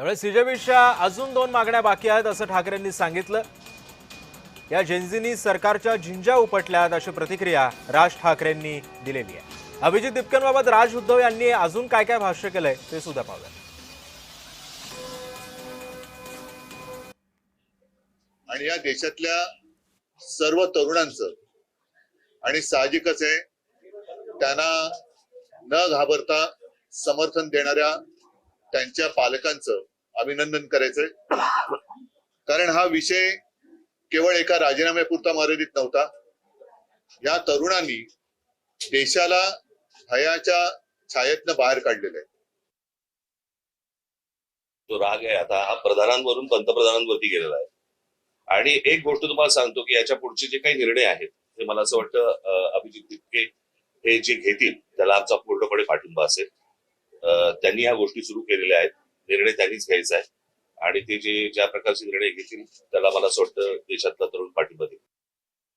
त्यामुळे सीजेबीच्या अजून 2 मागण्या बाकी आहेत असं ठाकरेंनी सांगितलं। या जेनझींनी सरकारच्या झिंजा उपटल्यात अशी प्रतिक्रिया राज ठाकरेंनी दिलेली आहे। अभिजित दिपकनबाबत राज उद्धव यांनी अजून काय काय भाष्य केलंय ते सुद्धा पाहूया। आणि या देशातल्या सर्व तरुणांचं आणि साहजिकच आहे त्यांना न घाबरता समर्थन देणाऱ्या त्यांच्या पालकांचं अभिनंदन करायचंय। कारण हा विषय केवळ एका राजीनाम्यापुरता मर्यादित नव्हता। या तरुणांनी देशाला भयाच्या छायेतनं बाहेर काढलेलं आहे। जो राग आहे आता हा प्रधानांवरून पंतप्रधानांवरती गेलेला आहे। आणि एक गोष्ट तुम्हाला सांगतो की याच्या पुढचे जे काही निर्णय आहेत ते मला असं वाटतं अभिजित तितके हे जे घेतील त्याला आमचा पूर्णपणे पाठिंबा असेल। त्यांनी ह्या गोष्टी सुरू केलेल्या आहेत, निर्णय त्यांनीच घ्यायचा आहे आणि ते जे ज्या प्रकारचे निर्णय घेतील त्याला मला असं वाटतं देशातला तरुण पाठिंबा देईल।